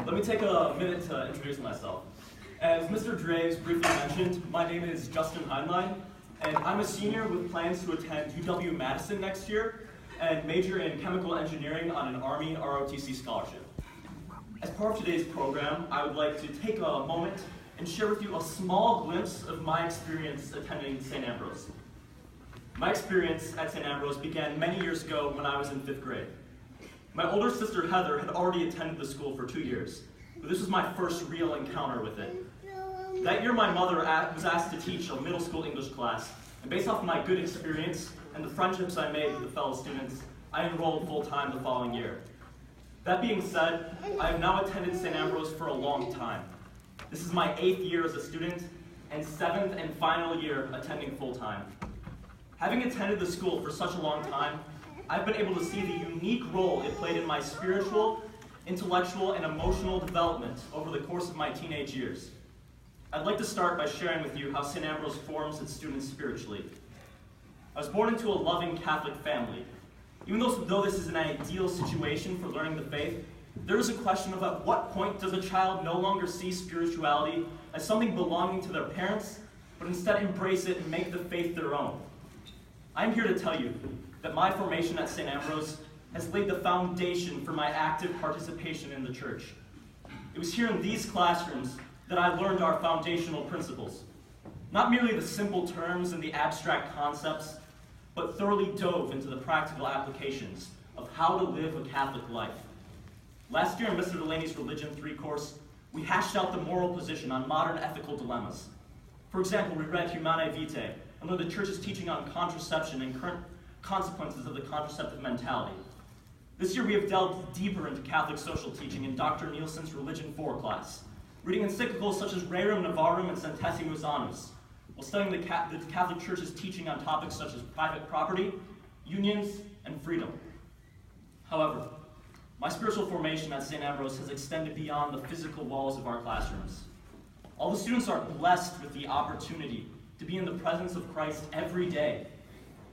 Let me take a minute to introduce myself. As Mr. Draves briefly mentioned, my name is Justin Hineline, and I'm a senior with plans to attend UW-Madison next year and major in chemical engineering on an Army ROTC scholarship. As part of today's program, I would like to take a moment and share with you a small glimpse of my experience attending St. Ambrose. My experience at St. Ambrose began many years ago when I was in 5th grade. My older sister Heather had already attended the school for 2 years, but this was my first real encounter with it. That year my mother was asked to teach a middle school English class, and based off my good experience and the friendships I made with the fellow students, I enrolled full-time the following year. That being said, I have now attended St. Ambrose for a long time. This is my 8th year as a student and 7th and final year attending full-time. Having attended the school for such a long time, I've been able to see the unique role it played in my spiritual, intellectual, and emotional development over the course of my teenage years. I'd like to start by sharing with you how St. Ambrose forms its students spiritually. I was born into a loving Catholic family. Even though this is an ideal situation for learning the faith, there is a question of at what point does a child no longer see spirituality as something belonging to their parents, but instead embrace it and make the faith their own. I'm here to tell you that my formation at St. Ambrose has laid the foundation for my active participation in the church. It was here in these classrooms that I learned our foundational principles. Not merely the simple terms and the abstract concepts, but thoroughly dove into the practical applications of how to live a Catholic life. Last year in Mr. Delaney's Religion 3 course, we hashed out the moral position on modern ethical dilemmas. For example, we read Humanae Vitae and learned the Church's teaching on contraception and current consequences of the contraceptive mentality. This year we have delved deeper into Catholic social teaching in Dr. Nielsen's Religion 4 class, reading encyclicals such as Rerum Novarum and Centesimus Annus, while studying the Catholic Church's teaching on topics such as private property, unions, and freedom. However, my spiritual formation at St. Ambrose has extended beyond the physical walls of our classrooms. All the students are blessed with the opportunity to be in the presence of Christ every day.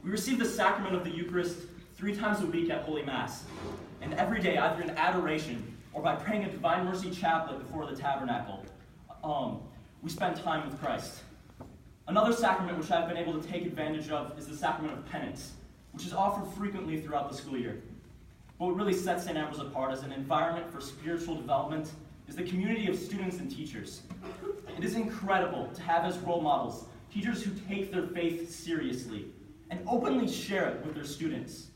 We receive the sacrament of the Eucharist 3 times a week at Holy Mass, and every day, either in adoration or by praying a Divine Mercy chaplet before the tabernacle, we spend time with Christ. Another sacrament which I've been able to take advantage of is the sacrament of penance, which is offered frequently throughout the school year. But what really sets St. Ambrose apart as an environment for spiritual development is the community of students and teachers. It is incredible to have as role models teachers who take their faith seriously and openly share it with their students.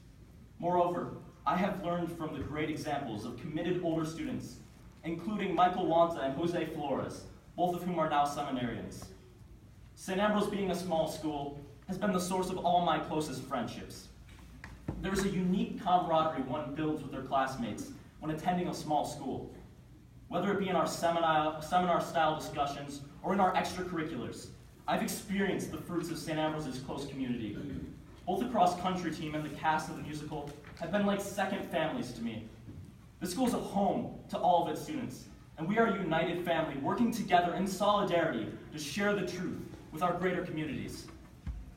Moreover, I have learned from the great examples of committed older students, including Michael Wanta and Jose Flores, both of whom are now seminarians. St. Ambrose, being a small school, has been the source of all my closest friendships. There is a unique camaraderie one builds with their classmates when attending a small school. Whether it be in our seminar-style discussions or in our extracurriculars, I've experienced the fruits of St. Ambrose's close community. Both the cross-country team and the cast of the musical have been like second families to me. The school is a home to all of its students, and we are a united family working together in solidarity to share the truth with our greater communities.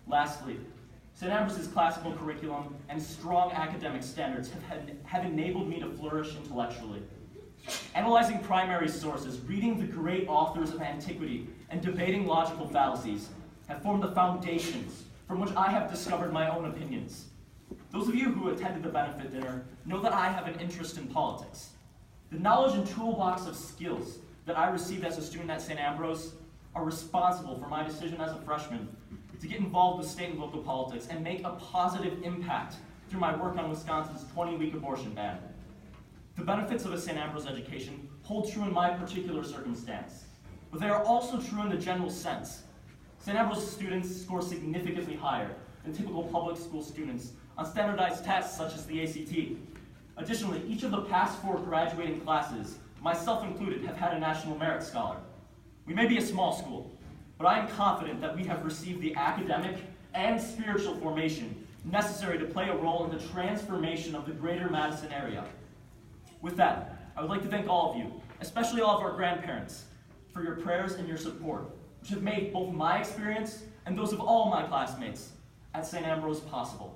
Lastly, St. Ambrose's classical curriculum and strong academic standards have enabled me to flourish intellectually. Analyzing primary sources, reading the great authors of antiquity, and debating logical fallacies have formed the foundations from which I have discovered my own opinions. Those of you who attended the benefit dinner know that I have an interest in politics. The knowledge and toolbox of skills that I received as a student at St. Ambrose are responsible for my decision as a freshman to get involved with state and local politics and make a positive impact through my work on Wisconsin's 20-week abortion ban. The benefits of a St. Ambrose education hold true in my particular circumstance, but they are also true in the general sense. St. Ambrose students score significantly higher than typical public school students on standardized tests such as the ACT. Additionally, each of the past 4 graduating classes, myself included, have had a National Merit Scholar. We may be a small school, but I am confident that we have received the academic and spiritual formation necessary to play a role in the transformation of the greater Madison area. With that, I would like to thank all of you, especially all of our grandparents, for your prayers and your support, which have made both my experience and those of all my classmates at St. Ambrose possible.